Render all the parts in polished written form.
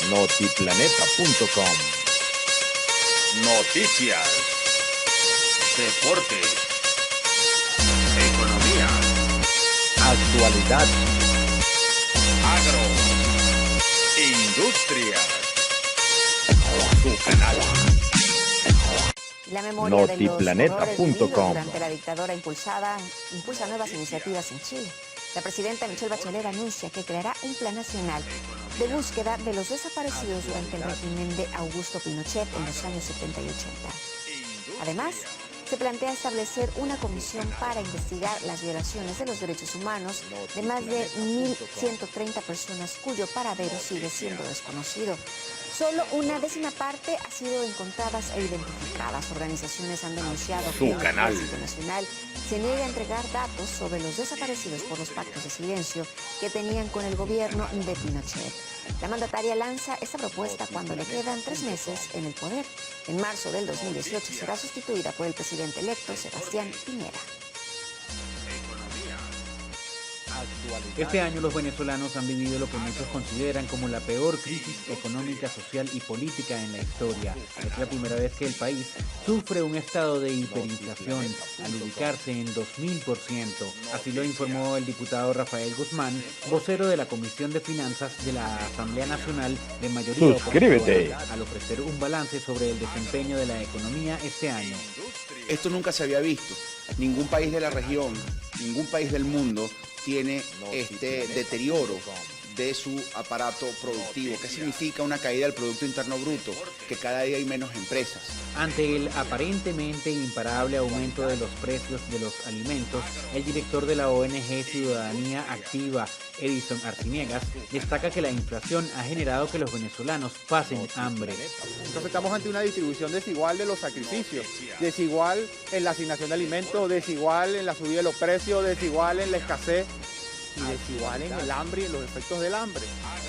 Notiplaneta.com. Noticias, deportes, economía, actualidad, agro, industria. Su canal. La memoria Notiplaneta.com. durante la dictadura impulsa nuevas iniciativas en Chile. La presidenta Michelle Bachelet anuncia que creará un plan nacional de búsqueda de los desaparecidos durante el régimen de Augusto Pinochet en los años 70 y 80. Además, se plantea establecer una comisión para investigar las violaciones de los derechos humanos de más de 1.130 personas cuyo paradero sigue siendo desconocido. Solo una décima parte ha sido encontradas e identificadas. Organizaciones han denunciado que el Ejército Nacional se niega a entregar datos sobre los desaparecidos por los pactos de silencio que tenían con el gobierno de Pinochet. La mandataria lanza esta propuesta cuando le quedan 3 meses en el poder. En marzo del 2018 será sustituida por el presidente electo Sebastián Piñera. Este año los venezolanos han vivido lo que muchos consideran como la peor crisis económica, social y política en la historia. Es la primera vez que el país sufre un estado de hiperinflación al ubicarse en 2000%. Así lo informó el diputado Rafael Guzmán, vocero de la Comisión de Finanzas de la Asamblea Nacional de mayoría opositora, al ofrecer un balance sobre el desempeño de la economía este año. Esto nunca se había visto. Ningún país de la región, ningún país del mundo tiene este deterioro de su aparato productivo. ¿Qué significa una caída del Producto Interno Bruto? Que cada día hay menos empresas. Ante el aparentemente imparable aumento de los precios de los alimentos, el director de la ONG Ciudadanía Activa, Edison Arciniegas, destaca que la inflación ha generado que los venezolanos pasen hambre. Entonces estamos ante una distribución desigual de los sacrificios, desigual en la asignación de alimentos, desigual en la subida de los precios, desigual en la escasez y desigual en el hambre y en los efectos del hambre.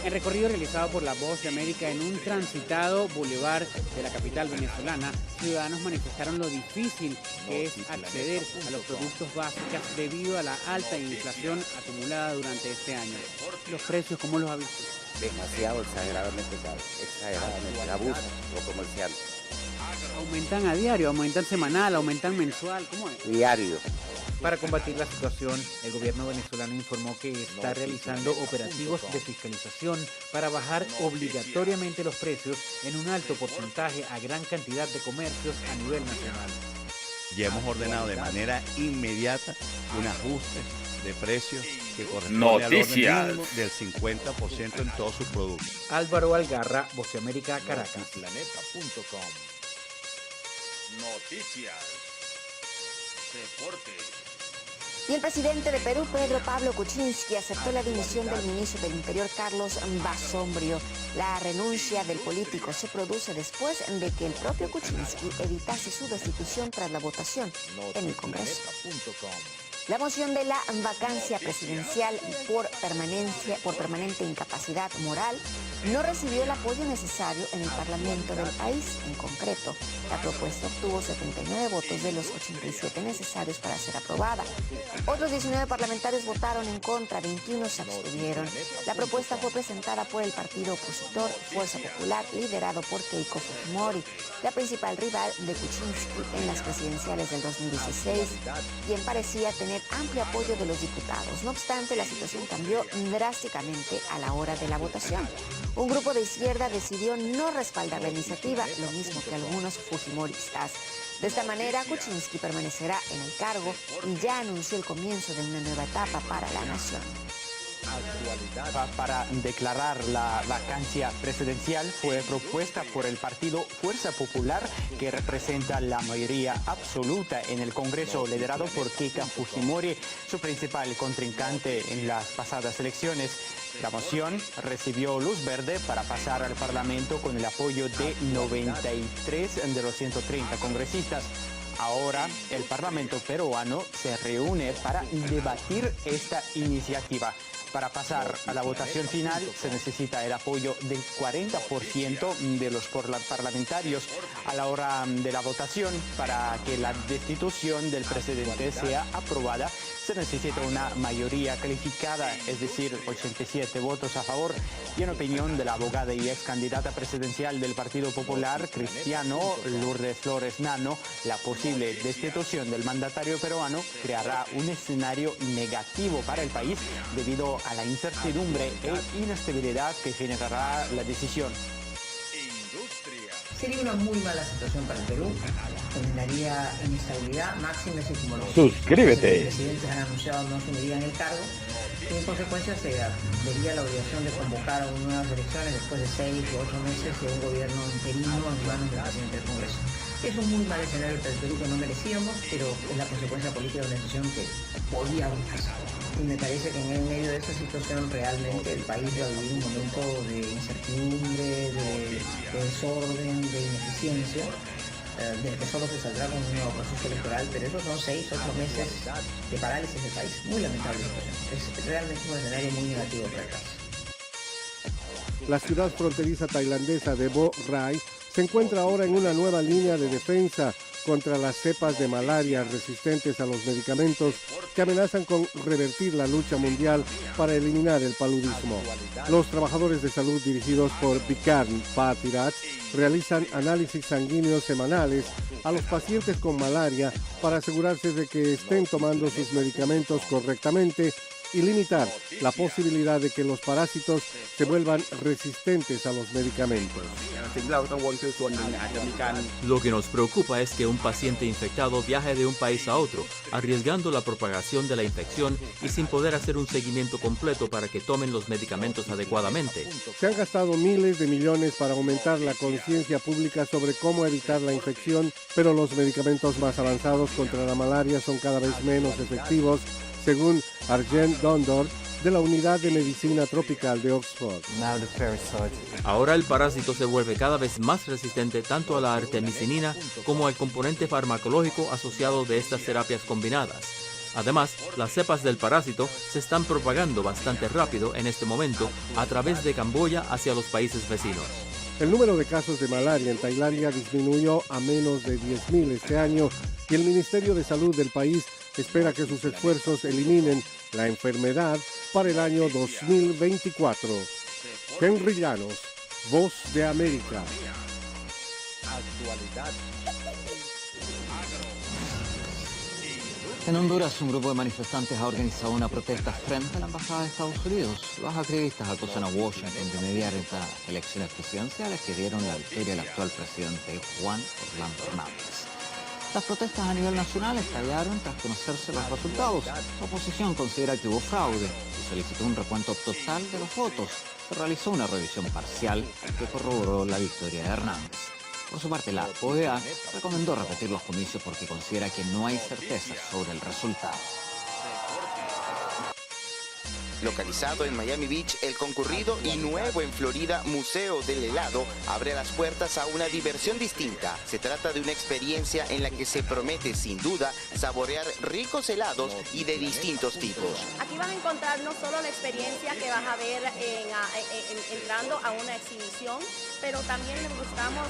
En recorrido realizado por La Voz de América en un transitado bulevar de la capital venezolana, ciudadanos manifestaron lo difícil que es acceder a los productos básicos debido a la alta inflación acumulada durante este año. ¿Los precios cómo los ha visto? Demasiado exageradamente caro, exageradamente, abusan los comerciantes. ¿Aumentan a diario, aumentan semanal, aumentan mensual? ¿Cómo es? Diario. Para combatir la situación, el gobierno venezolano informó que está realizando operativos de fiscalización para bajar obligatoriamente los precios en un alto porcentaje a gran cantidad de comercios a nivel nacional. Ya hemos ordenado de manera inmediata un ajuste de precios que corresponde Noticias al orden mínimo del 50% en todos sus productos. Álvaro Algarra, Voz de América, Caracas. Notiplaneta.com. Noticias, deportes. Y el presidente de Perú, Pedro Pablo Kuczynski, aceptó la dimisión del ministro del Interior, Carlos Basombrio. La renuncia del político se produce después de que el propio Kuczynski evitase su destitución tras la votación en el Congreso. La moción de la vacancia presidencial por permanente incapacidad moral no recibió el apoyo necesario en el Parlamento del país. En concreto, la propuesta obtuvo 79 votos de los 87 necesarios para ser aprobada. Otros 19 parlamentarios votaron en contra, 21 se abstuvieron. La propuesta fue presentada por el partido opositor Fuerza Popular, liderado por Keiko Fujimori, la principal rival de Kuczynski en las presidenciales del 2016, quien parecía tener amplio apoyo de los diputados. No obstante, la situación cambió drásticamente a la hora de la votación. Un grupo de izquierda decidió no respaldar la iniciativa, lo mismo que algunos fujimoristas. De esta manera, Kuczynski permanecerá en el cargo y ya anunció el comienzo de una nueva etapa para la nación. Para declarar la vacancia presidencial fue propuesta por el partido Fuerza Popular, que representa la mayoría absoluta en el Congreso, liderado por Keiko Fujimori, su principal contrincante en las pasadas elecciones. La moción recibió luz verde para pasar al Parlamento con el apoyo de 93 de los 130 congresistas. Ahora el Parlamento peruano se reúne para debatir esta iniciativa. Para pasar a la votación final se necesita el apoyo del 40% de los parlamentarios a la hora de la votación. Para que la destitución del presidente sea aprobada se necesita una mayoría calificada, es decir, 87 votos a favor. Y en opinión de la abogada y ex candidata presidencial del Partido Popular, Cristiano, Lourdes Flores Nano, la posible destitución del mandatario peruano creará un escenario negativo para el país debido a la incertidumbre e inestabilidad que generará la decisión. Sería una muy mala situación para el Perú, generaría inestabilidad máxima, así como los Suscríbete. presidentes han anunciado no asumirían el cargo, y en consecuencia se vería la obligación de convocar nuevas elecciones después de 6 u 8 meses de un gobierno interino en manos del presidente del Congreso. Es un muy mal escenario para el Perú que no merecíamos, pero es la consecuencia política de una decisión que podíamos pasar. Y me parece que en medio de esta situación realmente el país va a vivir un momento de incertidumbre, de desorden, de ineficiencia, del que solo se saldrá con un nuevo proceso electoral, pero esos son 6 u 8 meses de parálisis del país. Muy lamentable situación. Es realmente un escenario muy negativo para el país. La ciudad fronteriza tailandesa de Bo Rai se encuentra ahora en una nueva línea de defensa contra las cepas de malaria resistentes a los medicamentos que amenazan con revertir la lucha mundial para eliminar el paludismo. Los trabajadores de salud dirigidos por Bikaran Patirat realizan análisis sanguíneos semanales a los pacientes con malaria para asegurarse de que estén tomando sus medicamentos correctamente y limitar la posibilidad de que los parásitos se vuelvan resistentes a los medicamentos. Lo que nos preocupa es que un paciente infectado viaje de un país a otro, arriesgando la propagación de la infección y sin poder hacer un seguimiento completo para que tomen los medicamentos adecuadamente. Se han gastado miles de millones para aumentar la conciencia pública sobre cómo evitar la infección, pero los medicamentos más avanzados contra la malaria son cada vez menos efectivos, según Arjen Dondor, de la Unidad de Medicina Tropical de Oxford. Ahora el parásito se vuelve cada vez más resistente tanto a la artemisinina como al componente farmacológico asociado de estas terapias combinadas. Además, las cepas del parásito se están propagando bastante rápido en este momento a través de Camboya hacia los países vecinos. El número de casos de malaria en Tailandia disminuyó a menos de 10.000 este año y el Ministerio de Salud del país espera que sus esfuerzos eliminen la enfermedad para el año 2024. Henry Llanos, Voz de América. En Honduras, un grupo de manifestantes ha organizado una protesta frente a la embajada de Estados Unidos. Los activistas acusan a Washington de mediar estas elecciones presidenciales que dieron la victoria al actual presidente Juan Orlando Hernández. Las protestas a nivel nacional estallaron tras conocerse los resultados. La oposición considera que hubo fraude y solicitó un recuento total de los votos. Se realizó una revisión parcial que corroboró la victoria de Hernández. Por su parte, la OEA recomendó repetir los comicios porque considera que no hay certezas sobre el resultado. Localizado en Miami Beach, el concurrido y nuevo en Florida Museo del Helado abre las puertas a una diversión distinta. Se trata de una experiencia en la que se promete sin duda saborear ricos helados y de distintos tipos. Aquí vas a encontrar no solo la experiencia que vas a ver entrando a una exhibición, pero también les buscamos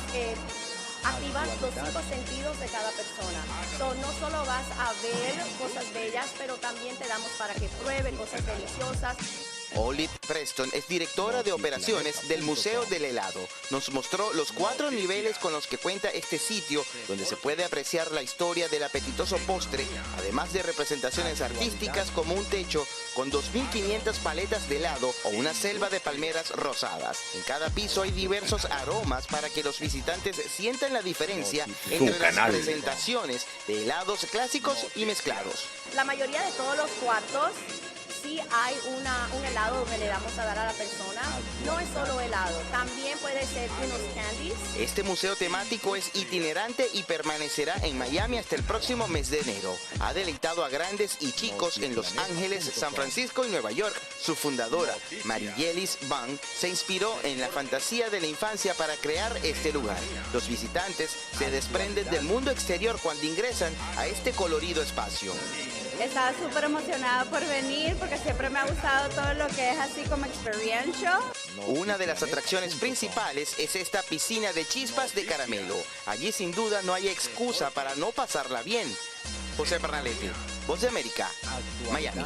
activar los 5 sentidos de cada persona. No solo vas a ver cosas bellas, pero también te damos para que pruebe cosas deliciosas. Olive Preston es directora de operaciones del Museo del Helado. Nos mostró los 4 niveles con los que cuenta este sitio, donde se puede apreciar la historia del apetitoso postre, además de representaciones artísticas como un techo con 2.500 paletas de helado o una selva de palmeras rosadas. En cada piso hay diversos aromas para que los visitantes sientan la diferencia entre las presentaciones de helados clásicos y mezclados. La mayoría de todos los cuartos sí hay un helado donde le damos a dar a la persona. No es solo helado, también puede ser unos candies. Este museo temático es itinerante y permanecerá en Miami hasta el próximo mes de enero. Ha deleitado a grandes y chicos en Los Ángeles, San Francisco y Nueva York. Su fundadora, Mariyelis Bang, se inspiró en la fantasía de la infancia para crear este lugar. Los visitantes se desprenden del mundo exterior cuando ingresan a este colorido espacio. Estaba súper emocionada por venir porque siempre me ha gustado todo lo que es así como experiential. Una de las atracciones principales es esta piscina de chispas de caramelo. Allí sin duda no hay excusa para no pasarla bien. José Pernalete, Voz de América, Miami.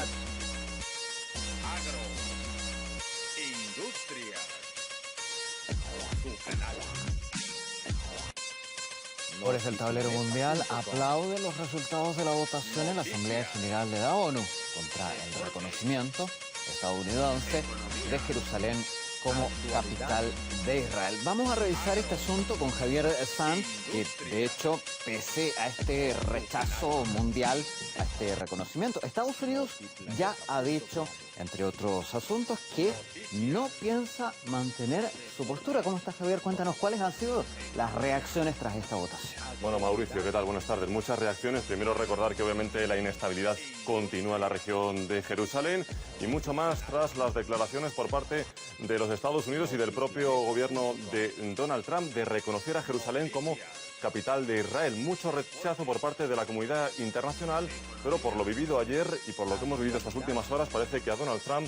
Por el tablero mundial aplaude los resultados de la votación en la Asamblea General de la ONU contra el reconocimiento estadounidense de Jerusalén como capital de Israel. Vamos a revisar este asunto con Javier Sanz, que de hecho, pese a este rechazo mundial, a este reconocimiento, Estados Unidos ya ha dicho, entre otros asuntos, que no piensa mantener su postura. ¿Cómo estás, Javier? Cuéntanos cuáles han sido las reacciones tras esta votación. Bueno, Mauricio, ¿qué tal? Buenas tardes. Muchas reacciones. Primero recordar que obviamente la inestabilidad continúa en la región de Jerusalén y mucho más tras las declaraciones por parte de los Estados Unidos y del propio gobierno de Donald Trump de reconocer a Jerusalén como capital de Israel. Mucho rechazo por parte de la comunidad internacional, pero por lo vivido ayer y por lo que hemos vivido estas últimas horas, parece que a Donald Trump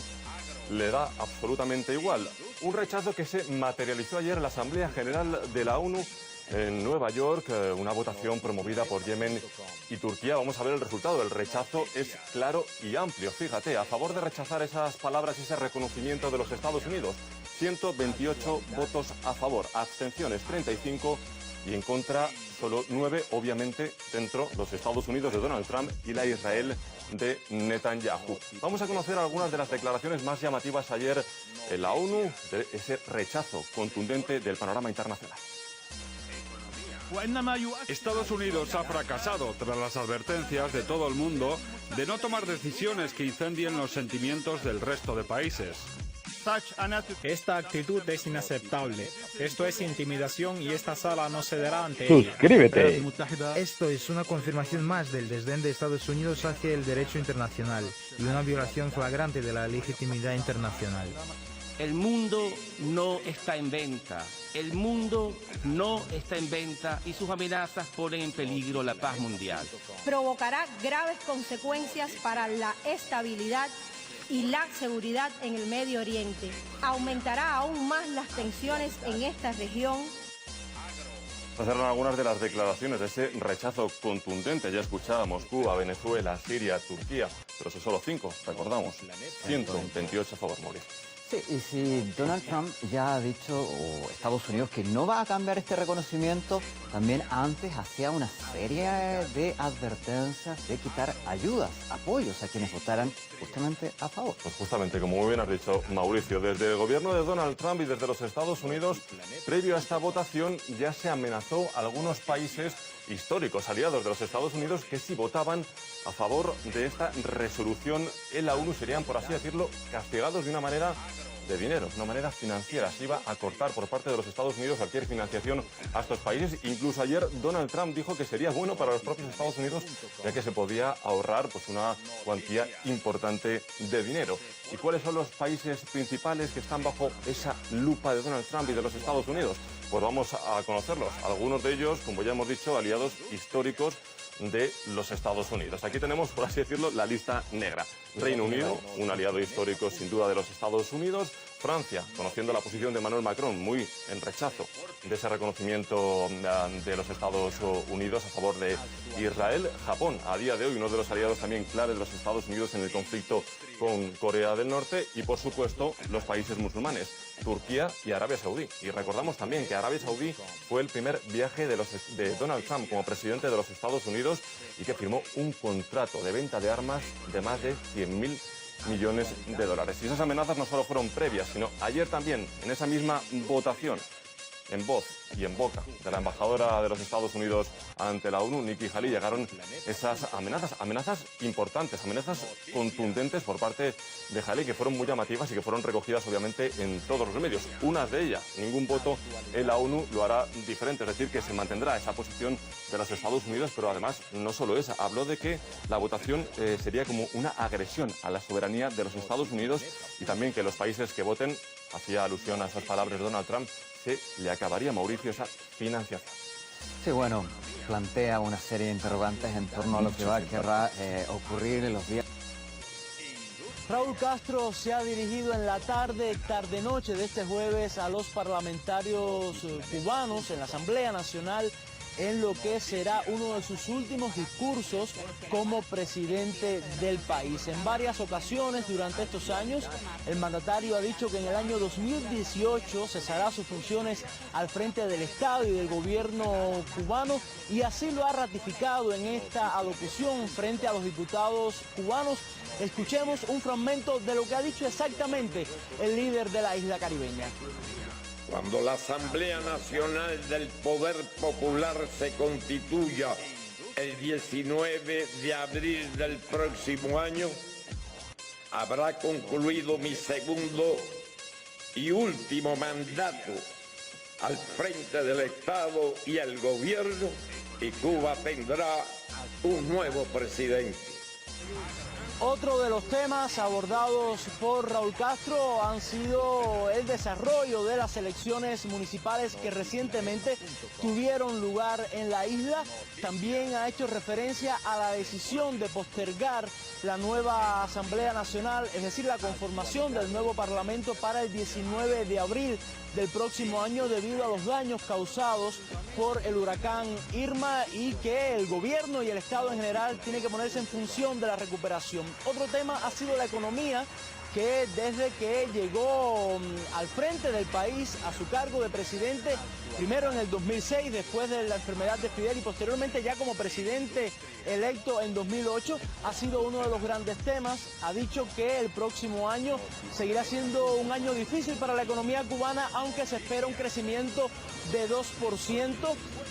le da absolutamente igual. Un rechazo que se materializó ayer en la Asamblea General de la ONU en Nueva York, una votación promovida por Yemen y Turquía. Vamos a ver el resultado. El rechazo es claro y amplio. Fíjate, a favor de rechazar esas palabras y ese reconocimiento de los Estados Unidos, 128 votos a favor, abstenciones 35 y en contra solo 9, obviamente, dentro de los Estados Unidos de Donald Trump y la Israel de Netanyahu. Vamos a conocer algunas de las declaraciones más llamativas ayer en la ONU de ese rechazo contundente del panorama internacional. Estados Unidos ha fracasado tras las advertencias de todo el mundo de no tomar decisiones que incendien los sentimientos del resto de países. Esta actitud es inaceptable. Esto es intimidación y esta sala no cederá ante ella. Suscríbete. Esto es una confirmación más del desdén de Estados Unidos hacia el derecho internacional y una violación flagrante de la legitimidad internacional. El mundo no está en venta. El mundo no está en venta y sus amenazas ponen en peligro la paz mundial. Provocará graves consecuencias para la estabilidad y la seguridad en el Medio Oriente. Aumentará aún más las tensiones en esta región. Estas eran algunas de las declaraciones de ese rechazo contundente. Ya escuchábamos Cuba, Venezuela, Siria, Turquía, pero son solo 5, recordamos. 128 a favor, Mauricio. Sí, y si Donald Trump ya ha dicho, o Estados Unidos, que no va a cambiar este reconocimiento, también antes hacía una serie de advertencias de quitar ayudas, apoyos a quienes votaran justamente a favor. Pues justamente, como muy bien has dicho, Mauricio, desde el gobierno de Donald Trump y desde los Estados Unidos, previo a esta votación ya se amenazó a algunos países históricos aliados de los Estados Unidos que si votaban a favor de esta resolución en la ONU serían, por así decirlo, castigados de una manera de dinero, de una manera financiera. Se iba a cortar por parte de los Estados Unidos cualquier financiación a estos países. Incluso ayer Donald Trump dijo que sería bueno para los propios Estados Unidos, ya que se podía ahorrar pues una cuantía importante de dinero. ¿Y cuáles son los países principales que están bajo esa lupa de Donald Trump y de los Estados Unidos? Pues vamos a conocerlos. Algunos de ellos, como ya hemos dicho, aliados históricos de los Estados Unidos. Aquí tenemos, por así decirlo, la lista negra. Reino Unido, un aliado histórico sin duda de los Estados Unidos. Francia, conociendo la posición de Emmanuel Macron, muy en rechazo de ese reconocimiento de los Estados Unidos a favor de Israel. Japón, a día de hoy, uno de los aliados también clave de los Estados Unidos en el conflicto con Corea del Norte. Y, por supuesto, los países musulmanes, Turquía y Arabia Saudí. Y recordamos también que Arabia Saudí fue el primer viaje de Donald Trump como presidente de los Estados Unidos y que firmó un contrato de venta de armas de más de 100.000 millones de dólares. Y esas amenazas no solo fueron previas, sino ayer también, en esa misma votación, en voz y en boca de la embajadora de los Estados Unidos ante la ONU, Nikki Haley, llegaron esas amenazas importantes, amenazas contundentes por parte de Haley, que fueron muy llamativas y que fueron recogidas obviamente en todos los medios. Unas de ellas, ningún voto en la ONU lo hará diferente, es decir, que se mantendrá esa posición de los Estados Unidos, pero además no solo esa, habló de que la votación sería como una agresión a la soberanía de los Estados Unidos y también que los países que voten, hacía alusión a esas palabras de Donald Trump, se le acabaría, Mauricio, esa financiación. Sí, bueno, plantea una serie de interrogantes en torno a lo que va a querrá ocurrir en los días. Raúl Castro se ha dirigido en la tarde-noche de este jueves a los parlamentarios cubanos en la Asamblea Nacional en lo que será uno de sus últimos discursos como presidente del país. En varias ocasiones durante estos años, el mandatario ha dicho que en el año 2018 cesará sus funciones al frente del Estado y del gobierno cubano, y así lo ha ratificado en esta alocución frente a los diputados cubanos. Escuchemos un fragmento de lo que ha dicho exactamente el líder de la isla caribeña. Cuando la Asamblea Nacional del Poder Popular se constituya el 19 de abril del próximo año, habrá concluido mi segundo y último mandato al frente del Estado y el gobierno, y Cuba tendrá un nuevo presidente. Otro de los temas abordados por Raúl Castro han sido el desarrollo de las elecciones municipales que recientemente tuvieron lugar en la isla. También ha hecho referencia a la decisión de postergar la nueva Asamblea Nacional, es decir, la conformación del nuevo Parlamento para el 19 de abril del próximo año debido a los daños causados por el huracán Irma, y que el gobierno y el Estado en general tienen que ponerse en función de la recuperación. Otro tema ha sido la economía, que desde que llegó al frente del país a su cargo de presidente, primero en el 2006, después de la enfermedad de Fidel, y posteriormente ya como presidente electo en 2008, ha sido uno de los grandes temas. Ha dicho que el próximo año seguirá siendo un año difícil para la economía cubana, aunque se espera un crecimiento de 2%,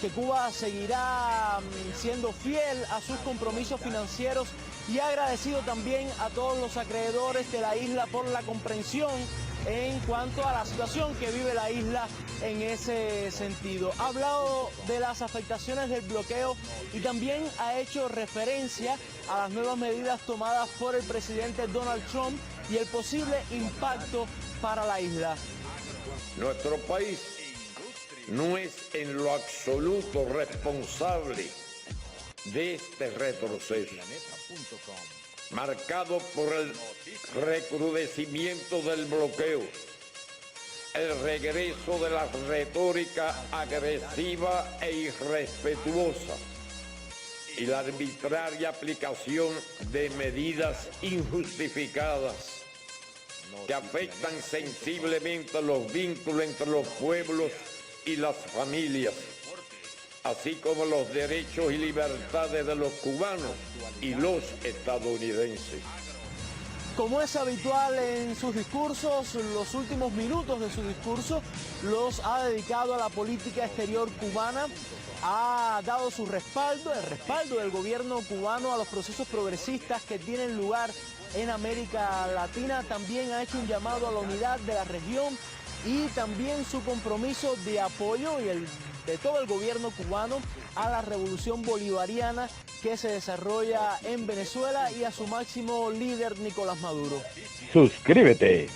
que Cuba seguirá siendo fiel a sus compromisos financieros, y ha agradecido también a todos los acreedores de la isla por la comprensión en cuanto a la situación que vive la isla en ese sentido. Ha hablado de las afectaciones del bloqueo y también ha hecho referencia a las nuevas medidas tomadas por el presidente Donald Trump y el posible impacto para la isla. Nuestro país no es en lo absoluto responsable de este retroceso, marcado por el recrudecimiento del bloqueo, el regreso de la retórica agresiva e irrespetuosa y la arbitraria aplicación de medidas injustificadas que afectan sensiblemente los vínculos entre los pueblos y las familias, así como los derechos y libertades de los cubanos y los estadounidenses. Como es habitual en sus discursos, los últimos minutos de su discurso los ha dedicado a la política exterior cubana. Ha dado su respaldo, el respaldo del gobierno cubano a los procesos progresistas que tienen lugar en América Latina. También ha hecho un llamado a la unidad de la región y también su compromiso de apoyo de todo el gobierno cubano a la revolución bolivariana que se desarrolla en Venezuela y a su máximo líder Nicolás Maduro. Suscríbete.